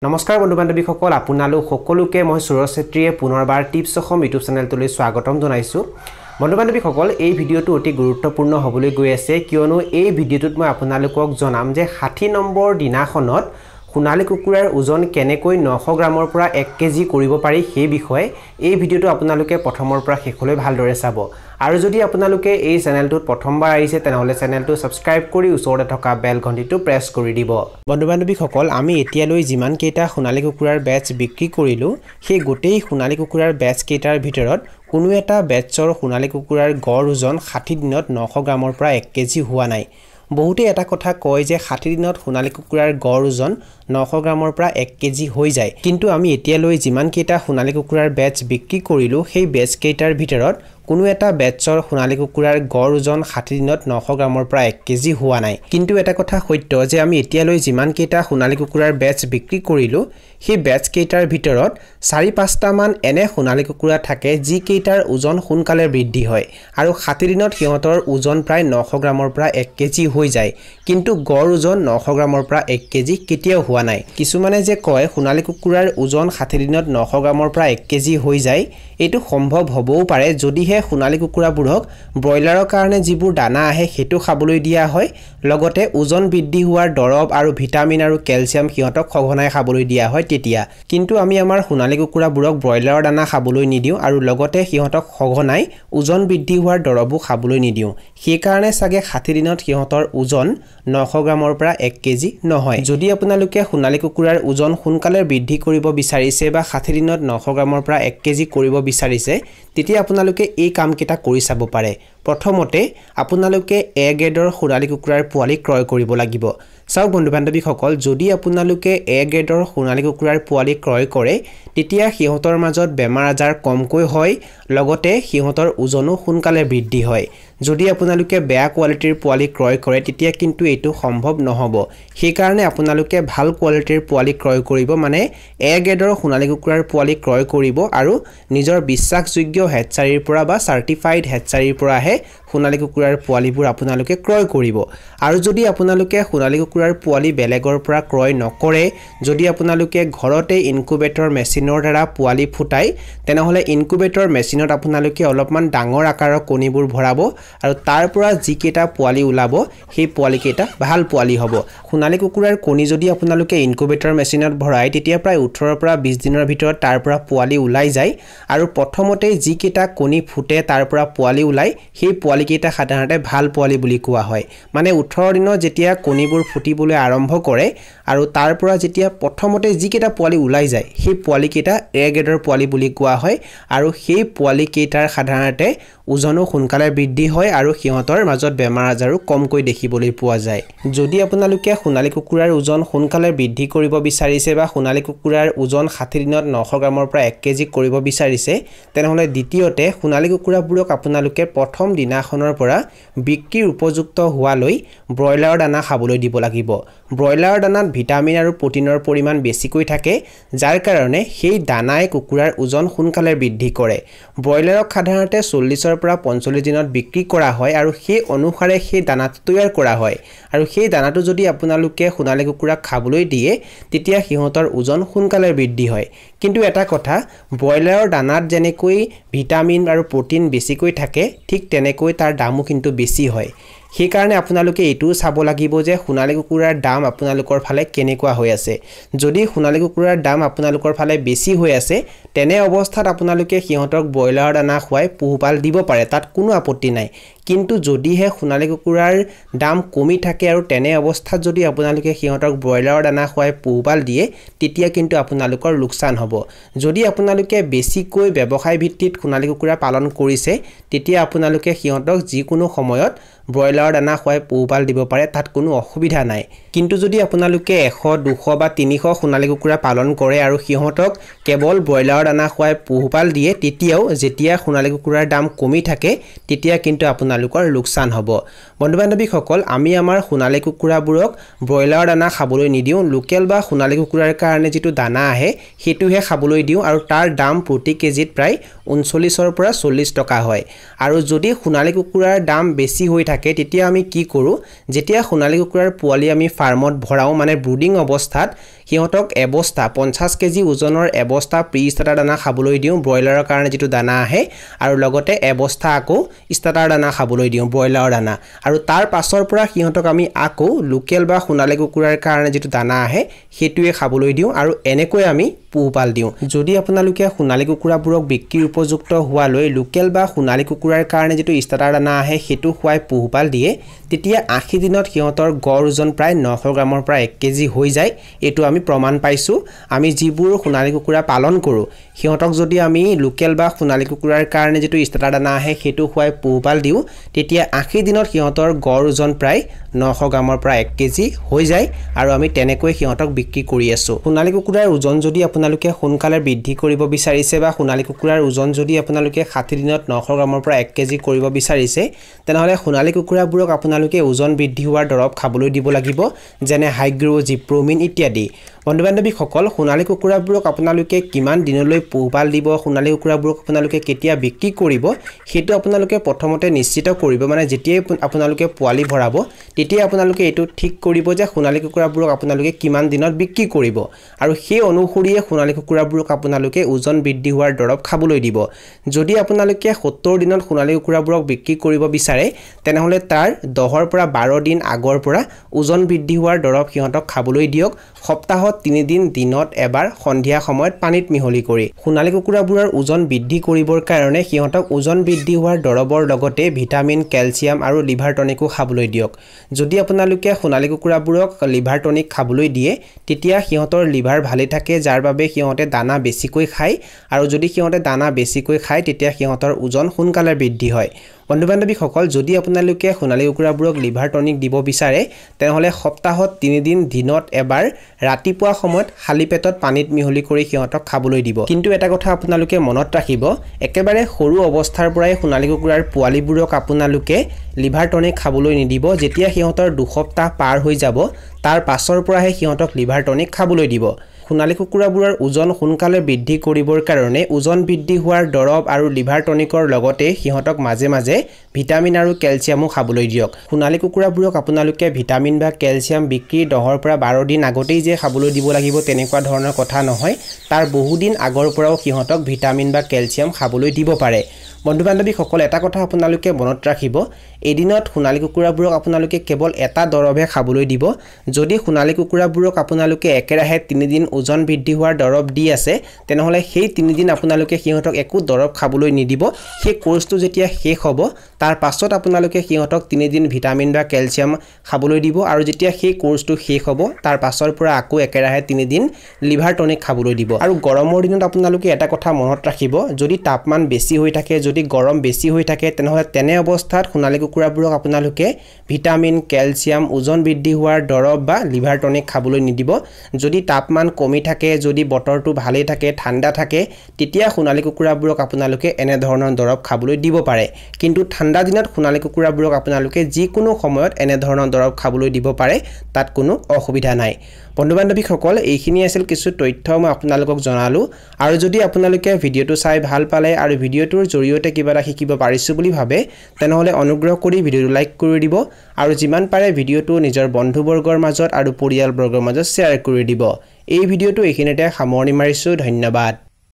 নমস্কাৰ বন্ধু বান্ধৱীসকল আপোনালোক সকলোকে মই সুৰজ চেত্ৰীয়ে পুনৰবাৰ টিপছ অসম ইউটিউব চেনেলটোলৈ স্বাগতম জনাইছো বন্ধু বান্ধৱীসকল এই ভিডিঅটো অতি গুৰুত্বপূৰ্ণ হ'বলৈ গৈ আছে কিয়নো এই ভিডিঅটোত মই আপোনালোকক জনাম যে 60 নম্বৰ দিনাখনত সোণালী কুকুৰাৰ ওজন কেনেকৈ 900 গ্ৰামৰ পৰা 1 কেজি কৰিব পাৰি সেই বিষয়ে এই ভিডিঅটো আপোনালোকে প্ৰথমৰ পৰা শেষলৈ ভালদৰে চাব আৰু যদি আপোনালোকে এই চেনেলটোত প্ৰথমবাৰ আহিছে তেনেহলে চেনেলটো সাবস্ক্ৰাইব কৰি ওচৰতে থকা বেল ঘণ্টিটো প্ৰেছ কৰি দিব বন্ধু বান্ধৱীসকল আমি এতিয়ালৈ যিমান কেইটা সোণালী কুকুৰাৰ বেচ বিক্ৰী কৰিলো সেই গোটেই সোণালী কুকুৰাৰ বেচ কেইটাৰ ভিতৰত কোনো এটা বেচৰ সোণালী কুকুৰাৰ গড় ওজন 60 দিনত 900 গ্ৰামৰ পৰা 1 কেজি হোৱা নাই বহুতে এটা কথা কয় যে 60 দিনত সোণালী কুকুৰাৰ গড় ওজন 900 গ্ৰামৰ পৰা 1 কেজি হৈ যায় কিন্তু আমি এতিয়ালৈ যিমান কেইটা সোণালী কুকুৰাৰ বেচ বিক্ৰী কৰিলো সেই বেচ কেইটাৰ ভিতৰত কোনো এটা বেচৰ সোণালী কুকুৰাৰ গড় ওজন 60 দিনত 900 গ্ৰামৰ পৰা 1 কেজি হোৱা নাই কিন্তু এটা কথা সত্য যে আমি এতিয়ালৈ যিমান কেইটা সোণালী কুকুৰাৰ বেচ বিক্ৰী কৰিলো সেই বেচ কেইটাৰ ভিতৰত 4-5টা মান এনে সোণালী কুকুৰা থাকে যি কেইটাৰ ওজন সোনকালে বৃদ্ধি হয় আৰু 60 দিনত সিহঁতৰ ওজন প্ৰায় 900 গ্ৰামৰ পৰা 1 কেজি হৈ যায় কিন্তু গড় ওজন 900 গ্ৰামৰ পৰা 1 কেজি কেতিয়াও হোৱা নাই কিছুমানে যে কয় সোণালী কুকুৰাৰ ওজন 60 দিনত 900 গ্ৰামৰ পৰা 1 কেজি হৈ যায় এটো সম্ভৱ হ'বও পাৰে যদিহে সোণালী কুকুৰাবোৰক ব্ৰইলাৰৰ কাৰণে যিবোৰ দানা আহে হেতু খাবলৈ দিয়া হয় লগতে ওজন বৃদ্ধি হোৱাৰ দৰব আৰু ভিটামিন আৰু ক্যালসিয়াম সিহঁতক খগনাই খাবলৈ দিয়া হয় তেতিয়া কিন্তু আমি আমাৰ সোণালী কুকুৰাবোৰক ব্ৰইলাৰৰ দানা খাবলৈ নিদিও আৰু লগতে সিহঁতক খগনাই ওজন বৃদ্ধি হোৱাৰ দৰবও খাবলৈ নিদিও সেই কাৰণে সাগে 60 দিনত সিহঁতৰ ওজন 900 গ্ৰামৰ পৰা 1 কেজি নহয় যদি আপোনালোকে সোণালী কুকুৰাৰ ওজন সোনকালে বৃদ্ধি কৰিব বিচাৰিছে বা 60 দিনত 900 গ্ৰামৰ পৰা 1 কেজি কৰিব বিচাৰিছে তেতিয়া আপোনালোকে এই কাম কেটা কৰি চাব পাৰে প্ৰথমতে আপোনালোকে এ গ্ৰেডৰ সোণালী কুকুৰাৰ পোৱালি ক্ৰয় কৰিব লাগিব চাওক বন্ধু বান্ধৱীসকল যদি আপোনালোকে এ গ্ৰেডৰ সোণালী কুকুৰাৰ পোৱালি ক্ৰয় কৰে তেতিয়া সিহঁতৰ মাজত বেমাৰ আজাৰ কমকৈ হয় লগতে সিহঁতৰ ওজনো সোনকালে বৃদ্ধি হয় যদি আপোনালোকে বেয়া কোৱালিটিৰ পোৱালি ক্ৰয় কৰে তেতিয়া কিন্তু এটো সম্ভৱ নহব সেই কাৰণে আপোনালোকে ভাল কোৱালিটিৰ পোৱালি ক্ৰয় কৰিব মানে এ গ্ৰেডৰ সোণালী কুকুৰাৰ পোৱালি ক্ৰয় কৰিব আৰু নিজৰ বিশ্বাসযোগ্য হেডচাৰীৰ পৰা বা সাৰ্টিফাইড হেডচাৰীৰ পৰাহে সোণালী কুকুৰাৰ পোৱালিবোৰ আপোনালোকে ক্ৰয় কৰিব আৰু যদি আপোনালোকে সোণালী কুকুৰাৰ পোৱালি বেলেগৰ পৰা ক্ৰয় নকৰে যদি আপোনালোকে ঘৰতে ইনকুবেটৰ মেচিনৰ দ্বাৰা পোৱালি ফুটাই তেনেহলে ইনকুবেটৰ মেচিনত আপোনালোকে অলপমান ডাঙৰ আকাৰৰ কণীবোৰ ভৰাব আৰু তাৰ পৰা যি কেটা পোৱালি উলাব সেই পোৱালি কেটা ভাল পোৱালি হ'ব সোণালী কুকুৰাৰ কণী যদি আপোনালোকে ইনকুবেটৰ মেচিনত ভৰাই তেতিয়া প্ৰায় 18 পৰা 20 দিনৰ ভিতৰত তাৰ পৰা পোৱালি উলাই যায় আৰু প্ৰথমতে যি কেটা কণী ফুটে তাৰ পৰা পোৱালি উলাই সেই পোৱালি কেটা সাধাৰণতে ভাল পোৱালি বুলি কোৱা হয় মানে 18 দিনত যেতিয়া কণীবোৰ ফুটিবলৈ আৰম্ভ কৰে আৰু তাৰ পৰা যেতিয়া প্ৰথমতে যি কেটা পোৱালি উলাই যায় সেই পোৱালি কেটা এ গ্ৰেডৰ পোৱালি বুলি কোৱা হয় আৰু সেই পোৱালি কেটাৰ সাধাৰণতে ওজনো সোনকালে বৃদ্ধি হয় আৰু সিহঁতৰ মাজত বেমাৰ আজাৰো কমকৈ দেখিবলৈ পোৱা যায় যদি আপোনালোকে সোণালী কুকুৰাৰ ওজন সোনকালে বৃদ্ধি কৰিব বিচাৰিছে বা সোণালী কুকুৰাৰ ওজন 60 দিনত 900 গ্ৰামৰ পৰা 1 কেজি কৰিব বিচাৰিছে তেনেহলে দ্বিতীয়তে সোণালী কুকুৰাবোৰক আপোনালোকে প্ৰথম দিনাখনৰ পৰা বিক্ৰীৰ উপযুক্ত হোৱালৈ ব্ৰইলাৰৰ দানা খাবলৈ দিব লাগিব ব্ৰইলাৰৰ দানাত ভিটামিন আৰু প্ৰটিনৰ পৰিমাণ বেছিকৈ থাকে যাৰ কাৰণে সেই দানাই কুকুৰাৰ ওজন সোনকালে বৃদ্ধি কৰে ব্ৰইলাৰক সাধাৰণতে 40 পৰা 45 দিনত বিক্ৰী কৰা হয় আৰু সেই অনুসাৰে সেই দানাটো তৈয়াৰ কৰা হয় আৰু সেই দানাটো যদি আপোনালোকে সোণালী কুকুৰাক খাবলৈ দিয়ে তেতিয়া সিহঁতৰ ওজন সোনকালে বৃদ্ধি হয় কিন্তু এটা কথা ব্ৰইলাৰৰ দানাত যেনেকৈ ভিটামিন আৰু প্ৰটিন বেছিকৈ থাকে ঠিক তেনেকৈ তাৰ দামো কিন্তু বেছি হয় সেই কাৰণে আপোনালোকে এটো চাব লাগিব যে সোণালী কুকুৰাৰ দাম আপোনালোকৰ ফালে কেনেকুৱা হৈ আছে যদি সোণালী কুকুৰাৰ দাম আপোনালোকৰ ফালে বেছি হৈ আছে তেনে অৱস্থাত আপোনালোকে সিহঁতক ব্ৰইলাৰৰ দানা খুৱাই পোহপাল দিব পাৰে তাত কোনো আপত্তি নাই কিন্তু যদিহে সোণালী কুকুৰাৰ দাম কমি থাকে আৰু তেনে অৱস্থাত যদি আপোনালোকে সিহঁতক ব্ৰইলাৰৰ দানা খুৱাই পোহপাল দিয়ে তেতিয়া কিন্তু আপোনালোকৰ লোকসান হ'ব যদি আপোনালোকে বেছিকৈ ব্যৱসায় ভিত্তিত সোণালী কুকুৰা পালন কৰিছে তেতিয়া আপোনালোকে সিহঁতক যিকোনো সময়ত ব্ৰইলাৰৰ দানা খুৱাই পোহপাল দিব পাৰে তাত কোনো অসুবিধা নাই কিন্তু যদি আপোনালোকে 100 200 বা 300 সোণালী কুকুৰা পালন কৰে আৰু সিহঁতক কেৱল ব্ৰইলাৰৰ দানা খুৱাই পোহপাল দিয়ে তেতিয়াও যেতিয়া সোণালী কুকুৰাৰ দাম কমি থাকে তেতিয়া কিন্তু আপোনালোকৰ লোকসান হ'ব বন্ধু বান্ধৱীসকল আমি আমাৰ সোণালী কুকুৰাবোৰক ব্ৰইলাৰৰ দানা খাবলৈ নিদিও লোকেল বা সোণালী কুকুৰাৰ কাৰণে যেটো দানা আহে হেতুহে খাবলৈ দিও আৰু তাৰ দাম প্ৰতি কেজিত প্ৰায় 39 পৰা 40 টকা হয় আৰু যদি সোণালী কুকুৰাৰ দাম বেছি হৈ থাকে থাকে তেতিয়া আমি কি কৰো যেতিয়া সোণালী কুকুৰাৰ পোৱালি আমি ফাৰ্মত ভৰাও মানে ব্ৰুডিং অৱস্থাত সিহঁতক এবস্তা 50 কেজি ওজনৰ এবস্তা প্ৰি স্টাৰ্টাৰ দানা খাবলৈ দিওঁ ব্ৰইলাৰৰ কাৰণে যেটো দানা আহে আৰু লগতে এবস্তা আকৌ স্টাৰ্টাৰ দানা খাবলৈ দিওঁ ব্ৰইলাৰৰ দানা আৰু তাৰ পাছৰ পৰা সিহঁতক আমি আকৌ লোকেল বা সোণালী কুকুৰাৰ কাৰণে যেটো দানা আহে হেতুৱে খাবলৈ দিওঁ আৰু এনেকৈ আমি পোহপাল দিওঁ যদি আপোনালোকে সোণালী কুকুৰাবোৰক বিক্ৰীৰ উপযুক্ত হোৱালৈ লোকেল বা সোণালী কুকুৰাৰ কাৰণে যেটো স্টাৰ্টাৰ দানা আহে হেতু খুৱাই পোহপাল দিয়ে তেতিয়া 80 দিনত সিহঁতৰ গড় ওজন প্ৰায় 900 গ্ৰামৰ পৰা 1 কেজি হৈ যায় এটো আমি প্ৰমাণ পাইছো আমি যিবোৰ সোণালী কুকুৰা পালন কৰো সিহঁতক যদি আমি লোকেল বা সোণালী কুকুৰাৰ কাৰণে যেটো স্টাৰ্টাৰ দানা আহে হেতু খুৱাই পোহপাল দিওঁ তেতিয়া 80 দিনত সিহঁতৰ গড় ওজন প্ৰায় 900 গ্ৰামৰ পৰা 1 কেজি হৈ যায় আৰু আমি তেনেকৈ সিহঁতক বিক্ৰী কৰি আছো সোণালী কুকুৰাৰ ওজন যদি আপোনালোকে সোনকালে বৃদ্ধি কৰিব বিচাৰিছে বা সোণালী কুকুৰাৰ ওজন যদি আপোনালোকে 60 দিনত 900 গ্ৰামৰ পৰা 1 কেজি কৰিব বিচাৰিছে তেনেহলে সোণালী কুকুৰাবোৰক আপোনালোকে ওজন বৃদ্ধি হোৱাৰ দৰব খাবলৈ দিব লাগিব যেনে হাইগ্ৰো জিপ্ৰোমিন ইত্যাদি বন্ধু-বান্ধৱীসকল সোণালী কুকুৰাবোৰক আপোনালোকে কিমান দিনলৈ পোহপাল দিব সোণালী কুকুৰাবোৰক আপোনালোকে কেতিয়া বিক্ৰী কৰিব হেতু আপোনালোকে প্ৰথমতে নিশ্চিত কৰিব মানে যেতিয়াই আপোনালোকে পোৱালি ভৰাব তেতিয়া আপোনালোকে এটো ঠিক কৰিব যে সোণালী কুকুৰাবোৰক আপোনালোকে কিমান দিনত বিক্ৰী কৰিব আৰু সেই অনুসৰিয়ে সোণালী কুকুৰাবোৰক আপোনালোকে ওজন বৃদ্ধি হোৱাৰ দৰব খাবলৈ দিব যদি আপোনালোকে 70 দিনত সোণালী কুকুৰাবোৰক বিক্ৰী কৰিব বিচাৰে তেনেহলে তাৰ 10 পৰা 12 দিন আগৰ পৰা ওজন বৃদ্ধি হোৱাৰ দৰব সিহঁতক খাবলৈ দিয়ক সপ্তাহত 3 দিন দিনত এবাৰ সন্ধিয়া সময়ত পানীত মিহলি কৰি সোণালী কুকুৰাবোৰৰ ওজন বৃদ্ধি কৰিবৰ কাৰণে সিহঁতক ওজন বৃদ্ধি হোৱাৰ দৰবৰ লগতে ভিটামিন কেলছিয়াম আৰু লিভাৰ টনিকো খাবলৈ দিয়ক যদি আপোনালোকে সোণালী কুকুৰাবোৰক লিভাৰ টনিক খাবলৈ দিয়ে তেতিয়া সিহঁতৰ লিভাৰ ভালে থাকে যাৰ বাবে সিহঁতে দানা বেছিকৈ খায় আৰু যদি সিহঁতে দানা বেছিকৈ খায় তেতিয়া সিহঁতৰ ওজন সোনকালে বৃদ্ধি হয় বন্ধু-বান্ধৱীসকল যদি আপোনালোকে সোণালী কুকুৰাবোৰক লিভাৰ টনিক দিব বিচাৰে তেনেহলে সপ্তাহত 3 দিন দিনত এবাৰ ৰাতিপুৱা সময়ত খালি পেটত পানীত মিহলি কৰি সিহঁতক খাবলৈ দিব কিন্তু এটা কথা আপোনালোকে মনত ৰাখিব একেবাৰে সৰু অৱস্থাৰ পৰাই সোণালী কুকুৰাৰ পোৱালিবোৰক আপোনালোকে লিভাৰ টনিক খাবলৈ নিদিব যেতিয়া সিহঁতৰ 2 সপ্তাহ পাৰ হৈ যাব তাৰ পাছৰ পৰাহে সিহঁতক লিভাৰ টনিক খাবলৈ দিব সোণালী কুকুৰাবোৰৰ ওজন সোনকালে বৃদ্ধি কৰিবৰ কাৰণে ওজন বৃদ্ধি হোৱাৰ দৰব আৰু লিভাৰ টনিকৰ লগতে সিহঁতক মাজে মাজে ভিটামিন আৰু কেলছিয়ামো খাবলৈ দিয়ক সোণালী কুকুৰাবোৰক আপোনালোকে ভিটামিন বা কেলছিয়াম বিক্ৰী 10 পৰা 12 দিন আগতেই যে খাবলৈ দিব লাগিব তেনেকুৱা ধৰণৰ কথা নহয় তাৰ বহু দিন আগৰ পৰাও সিহঁতক ভিটামিন বা কেলছিয়াম খাবলৈ দিব পাৰে বন্ধু-বান্ধৱীসকল এটা কথা আপোনালোকে মনত ৰাখিব এদিনত সোণালী কুকুৰাবোৰক আপোনালোকে কেৱল এটা দৰবহে খাবলৈ দিব যদি সোণালী কুকুৰাবোৰক আপোনালোকে একেৰাহে 3 দিন ওজন বৃদ্ধি হোৱাৰ দৰব দি আছে তেনেহলে সেই 3 দিন আপোনালোকে সিহঁতক একো দৰব খাবলৈ নিদিব সেই কোৰ্সটো যেতিয়া শেষ হ'ব তাৰ পাছত আপোনালোকে সিহঁতক 3 দিন ভিটামিন বা কেলছিয়াম খাবলৈ দিব আৰু যেতিয়া সেই কোৰ্সটো শেষ হ'ব তাৰ পাছৰ পৰা আকৌ একেৰাহে 3 দিন লিভাৰ টনিক খাবলৈ দিব আৰু গৰমৰ দিনত আপোনালোকে এটা কথা মনত ৰাখিব যদি তাপমান বেছি হৈ থাকে যদি গৰম বেছি হৈ থাকে তেনেহলে তেনে অৱস্থাত সোণালী কুকুৰাবোৰক আপোনালোকে ভিটামিন কেলছিয়াম ওজন বৃদ্ধি হোৱাৰ দৰব বা লিভাৰ টনিক খাবলৈ নিদিব যদি তাপমান কমি থাকে যদি বতৰটো ভালে থাকে ঠাণ্ডা থাকে তেতিয়া সোণালী কুকুৰাবোৰক আপোনালোকে এনে ধৰণৰ দৰব খাবলৈ দিব পাৰে কিন্তু ঠাণ্ডা দিনত সোণালী কুকুৰাবোৰক আপোনালোকে যিকোনো সময়ত এনে ধৰণৰ দৰব খাবলৈ দিব পাৰে তাত কোনো অসুবিধা নাই বন্ধু-বান্ধৱীসকল এইখিনি আছিল কিছু তথ্য মই আপোনালোকক জনালো আৰু যদি আপোনালোকে ভিডিওটো চাই ভাল পালে আৰু ভিডিওটোৰ জৰিয়তে কিবা এটা শিকিব পাৰিছো বুলি ভাবে তেনেহলে অনুগ্ৰহ কৰি ভিডিওটো লাইক কৰি দিব আৰু যিমান পাৰে ভিডিওটো নিজৰ বন্ধুবৰ্গৰ মাজত আৰু পৰিয়ালবৰ্গৰ মাজত শ্বেয়াৰ কৰি দিব এই ভিডিওটো এইখিনিতে সামৰণি মাৰিছো ধন্যবাদ